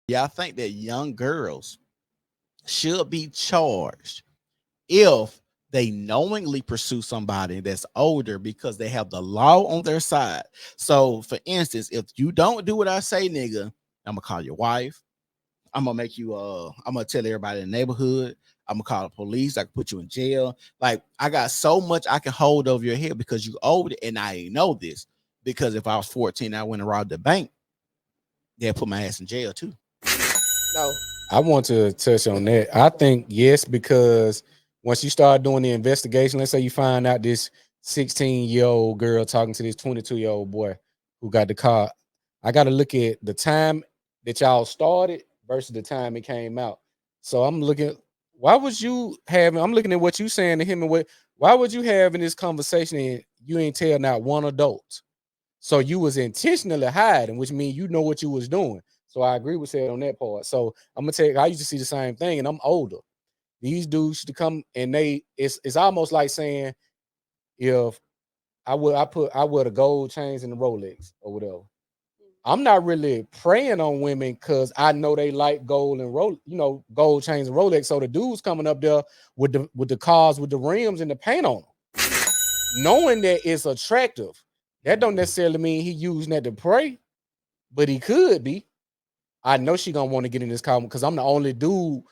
Yeah, I think that young girls should be charged if they knowingly pursue somebody that's older because they have the law on their side. So, for instance, if you don't do what I say, nigga, I'm gonna call your wife. I'm gonna make you. I'm gonna tell everybody in the neighborhood. I'm gonna call the police. I can put you in jail. Like I got so much I can hold over your head because you older, and I ain't know this. Because if I was 14, I went and robbed the bank. They'll put my ass in jail too. No. I want to touch on that. I think yes, because once you start doing the investigation, let's say you find out this 16-year-old girl talking to this 22-year-old boy who got the car. I got to look at the time that y'all started versus the time it came out. So I'm looking. Why was you having? I'm looking at what you saying to him and what. Why would you having this conversation and you ain't tell not one adult? So you was intentionally hiding, which means you know what you was doing. So I agree with said on that part. So I'm gonna tell you, I used to see the same thing, and I'm older. These dudes used to come and it's almost like saying if I wear the gold chains and the Rolex or whatever. I'm not really preying on women because I know they like gold and gold chains and Rolex. So the dudes coming up there with the cars with the rims and the paint on them, knowing that it's attractive. That don't necessarily mean he using that to prey, but he could be. I know she gonna want to get in this car because I'm the only dude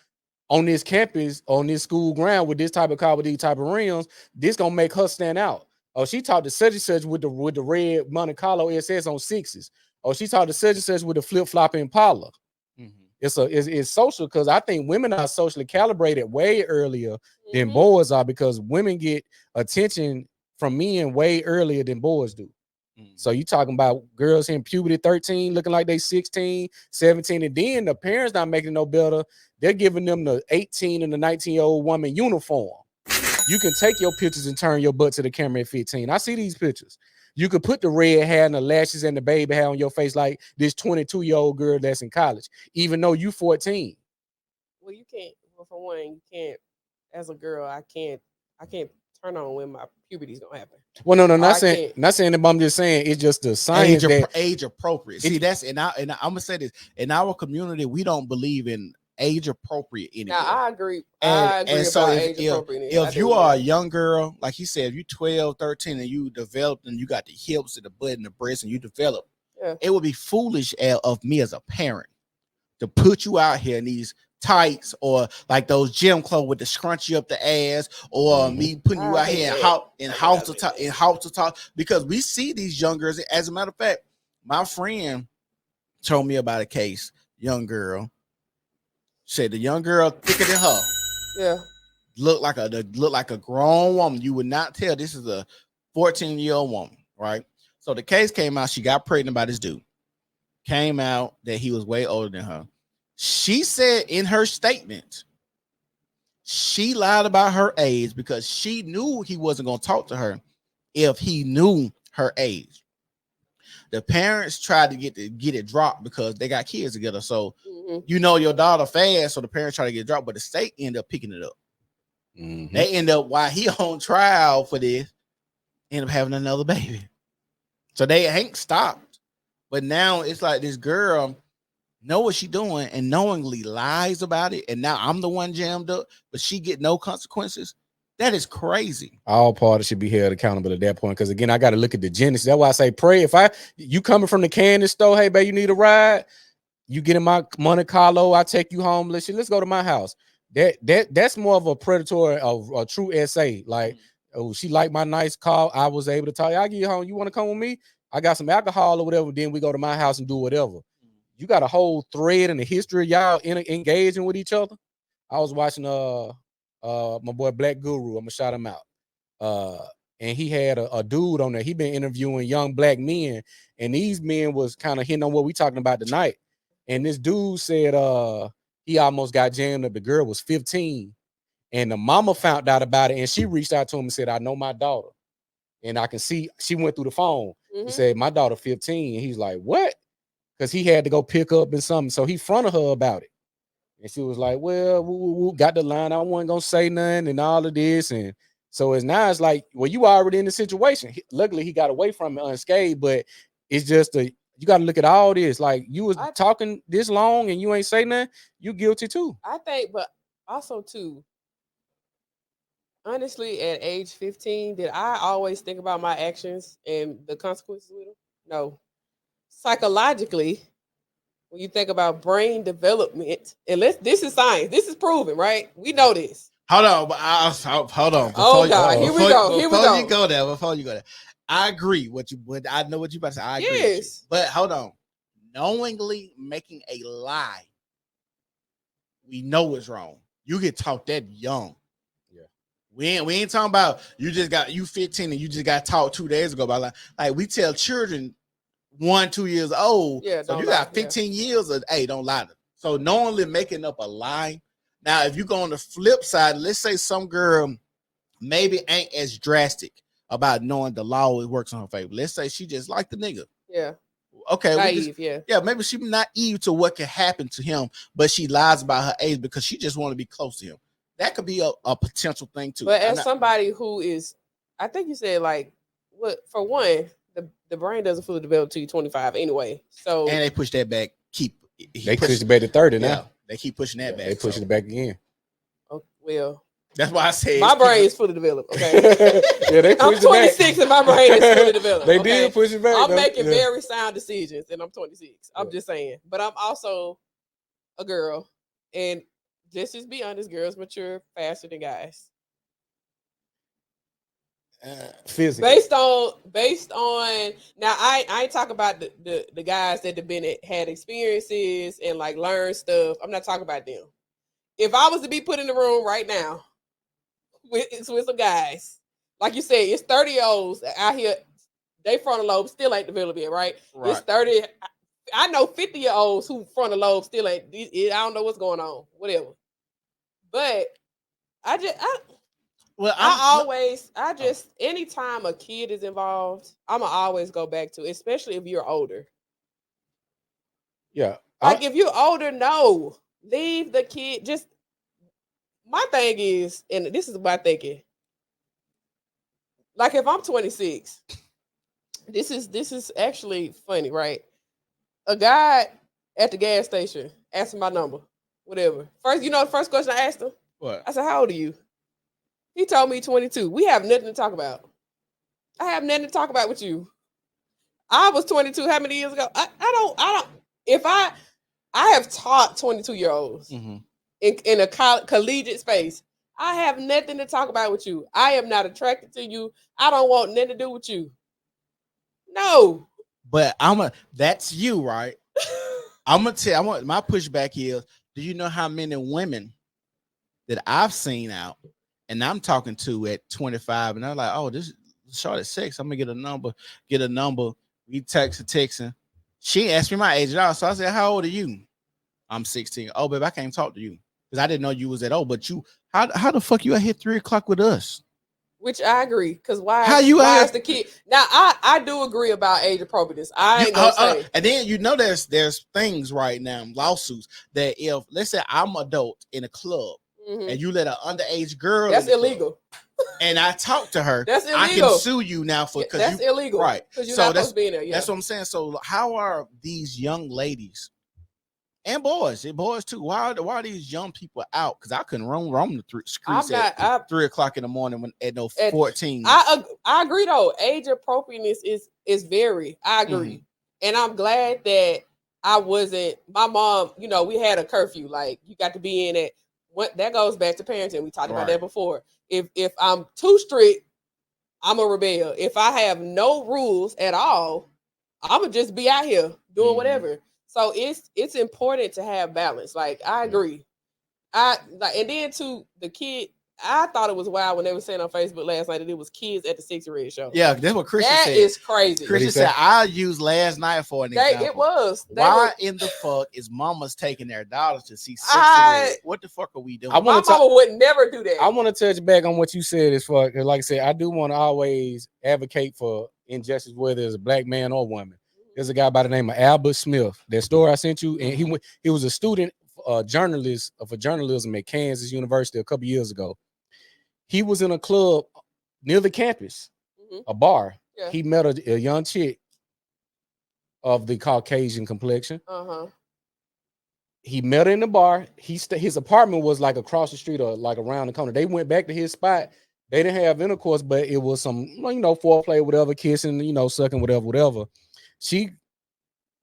on this campus, on this school ground with this type of car with these type of rims. This gonna make her stand out. Oh, she talked to such and such with the red Monte Carlo SS on sixes. Oh, she talked to such and such with the flip flop Impala. It's social because I think women are socially calibrated way earlier than boys are because women get attention from men way earlier than boys do. So you talking about girls in puberty 13 looking like they 16, 17, and then the parents not making no better. They're giving them the 18 and the 19-year-old woman uniform. You can take your pictures and turn your butt to the camera at 15. I see these pictures. You could put the red hair and the lashes and the baby hair on your face like this 22-year-old girl that's in college, even though you 14. Well, you can't. Well, for one, you can't. As a girl, I can't. I can't turn on when my puberty's gonna happen. Well, no, I not saying that, but I'm just saying it's just the science age appropriate. See, that's and I'm gonna say this in our community, we don't believe in age appropriate anymore. Now I agree. And so about age appropriate. if you are a young girl, like he said, if you 12, 13 and you developed and you got the hips and the butt and the breast and you develop, it would be foolish of me as a parent to put you out here in these tights or like those gym clothes with the scrunchy up the ass, or me putting you out here in house to talk because we see these young girls. As a matter of fact, my friend told me about a case, young girl. Said the young girl thicker than her. Yeah. Look like a grown woman. You would not tell this is a 14-year-old woman, right? So the case came out. She got pregnant by this dude. Came out that he was way older than her. She said in her statement, she lied about her age because she knew he wasn't going to talk to her if he knew her age. The parents tried to get it dropped because they got kids together. So you know your daughter fast, so the parents try to get it dropped, but the state end up picking it up. They end up while he on trial for this, end up having another baby. So they ain't stopped. But now it's like this girl know what she doing and knowingly lies about it, and now I'm the one jammed up, but she get no consequences. That is crazy. All parties should be held accountable at that point. Because again, I got to look at the genesis. That's why I say pray. If you coming from the candy store, hey babe, you need a ride. You get in my Monte Carlo, I take you home. Let's go to my house. That's more of a predatory of a true SA. Like, oh, she liked my nice car. I was able to tell you, I get you home. You want to come with me? I got some alcohol or whatever. Then we go to my house and do whatever. You got a whole thread in the history of y'all engaging with each other. I was watching my boy Black Guru. I'm gonna shout him out. And he had a dude on there. He been interviewing young black men, and these men was kind of hitting on what we talking about tonight. And this dude said he almost got jammed up. The girl was 15, and the mama found out about it, and she reached out to him and said, "I know my daughter, and I can see." She went through the phone. He said, "My daughter 15," and he's like, "What?" Because he had to go pick up and something, so he fronted her about it. And she was like, well, got the line. I wasn't going to say nothing and all of this. And so now it's like, well, you already in the situation. Luckily, he got away from it unscathed, but it's just You got to look at all this. Like you was I- talking this long and you ain't say nothing. You guilty too. I think, but also too, honestly, at age 15, did I always think about my actions and the consequences with them? No. Psychologically, when you think about brain development, and this is science, this is proven, right? We know this. Hold on, but hold on. Oh God, here we go. Here we Before go. you go there, I agree. I know what you about to say. I agree. With you. Yes. But hold on. Knowingly making a lie, we know it's wrong. You get taught that young. Yeah. We ain't talking about you 15 and you just got taught 2 days ago about like we tell children 1-2 years old. Yeah, So don't you lie, got 15 years of hey, don't lie to them. So knowingly making up a lie. Now, if you go on the flip side, let's say some girl maybe ain't as drastic about knowing the law always works on her favor. Let's say she just like the nigga. Yeah. Okay. Naive, yeah, maybe she's naive to what can happen to him, but she lies about her age because she just want to be close to him. That could be a potential thing too. But as somebody who is, I think you said like, what for one, the brain doesn't fully develop till you're 25 anyway. So and they push that back. They push it back to 30 now. Yeah, they keep pushing that back. They push it back again. oh, well, that's why I say my brain is fully developed. Okay. Yeah, they push I'm 26 and my brain is fully developed. They okay? did push it back. I'm making very sound decisions, and I'm 26. I'm just saying, but I'm also a girl, and let's just be honest, girls mature faster than guys. Physically. Based on now, I ain't talking about the guys that have had experiences and like learned stuff. I'm not talking about them. If I was to be put in the room right now with some guys, like you said, it's 30-year-olds out here. They frontal lobe still ain't developed yet, right? It's 30. I know 50-year-olds who frontal lobe still ain't. I don't know what's going on. Whatever. But anytime a kid is involved, I'ma always go back to, especially if you're older. Yeah. Like if you're older, no. Leave the kid. Just my thing is, and this is my thinking. Like if I'm 26, this is actually funny, right? A guy at the gas station asked me my number, whatever. The first question I asked him? What? I said, how old are you? He told me 22. We have nothing to talk about. I have nothing to talk about with you. I was 22 how many years ago? I don't. If I have taught 22-year-olds in a collegiate space, I have nothing to talk about with you. I am not attracted to you. I don't want nothing to do with you. No. But that's you, right? I'm gonna tell you, my pushback is, do you know how many women that I've seen out and I'm talking to at 25 and they're like, oh, this short at 6. I'm gonna get a number. We texting. She asked me my age at all. So I said, how old are you? I'm 16. Oh, babe, I can't talk to you because I didn't know you was that old. But how the fuck you out here 3 o'clock with us? Which I agree, because why is the kid? Now I do agree about age appropriateness. I ain't gonna say. And then there's things right now, lawsuits, that if let's say I'm adult in a club and you let an underage girl, that's illegal. And I talk to her, that's illegal. I can sue you now for that's illegal, right? Because you're not supposed to be in there. Yeah. That's what I'm saying. So how are these young ladies and boys too? Why are these young people out? Because I couldn't roam the streets at 3 o'clock in the morning when at 14. I agree though. Age appropriateness is very. I agree, and I'm glad that I wasn't. My mom, we had a curfew. Like you got to be in it. That goes back to parenting. We talked about that before. If I'm too strict, I'm a rebel. If I have no rules at all, I'm gonna just be out here doing whatever. So it's important to have balance. Like I agree. And then to the kid, I thought it was wild when they were saying on Facebook last night that it was kids at the Sexy Red show. Yeah, that's what Christian said. That is crazy. Christian said I used last night for an example. It was. Why in the fuck is mamas taking their daughters to see Sexy Red? What the fuck are we doing? My mama would never do that. I want to touch back on what you said as far, like I said, I do want to always advocate for injustice, whether it's a black man or woman. There's a guy by the name of Albert Smith. That story I sent you, and he was a student, journalist for journalism at Kansas University a couple years ago. He was in a club near the campus, a bar. Yeah. He met a young chick. of the Caucasian complexion. Uh-huh. He met her in the bar. His apartment was like across the street or like around the corner. They went back to his spot. They didn't have intercourse, but it was some, foreplay, whatever, kissing, sucking, whatever. She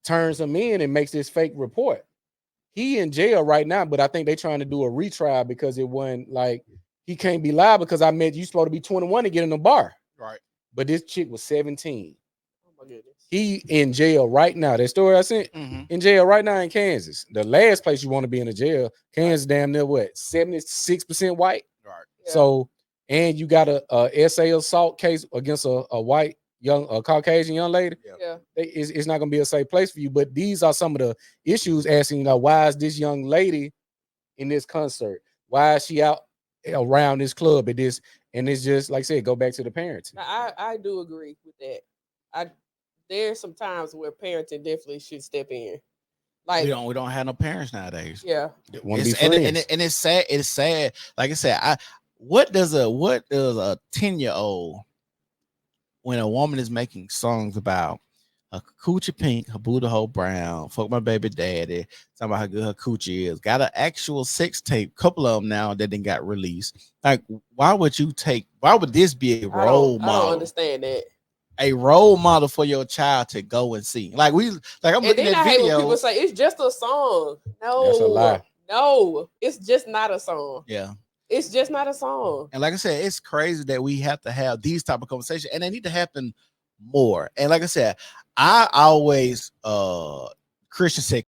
turns him in and makes this fake report. He in jail right now, but I think they trying to do a retrial because it wasn't like he can't be live because I meant you supposed to be 21 to get in the bar. Right. But this chick was 17. Oh my goodness. He in jail right now. That story I sent, in jail right now in Kansas. The last place you want to be in a jail, Kansas, damn near what, 76% white. Right. Yeah. So, and you got a SA assault case against a white Caucasian young lady. Yeah. It's not gonna be a safe place for you. But these are some of the issues asking, why is this young lady in this concert? Why is she out around this club at this? And it's just like I said, go back to the parenting. I do agree with that. There's some times where parenting definitely should step in. Like we don't have no parents nowadays. Yeah. Want to be and, friends. and it's sad. It's sad. Like I said, what does a 10-year-old, when a woman is making songs about her coochie pink, her booty hole brown, fuck my baby daddy, talking about how good her coochie is, got an actual sex tape, couple of them now that then got released. Like, why would this be a role model? I don't understand that. A role model for your child to go and see. I'm looking at I hate when videos. people say it's just a song. No, that's a lie. No, it's just not a song. Yeah. It's just not a song. And like I said, it's crazy that we have to have these type of conversations, and they need to happen more. And like I said, I always Christian said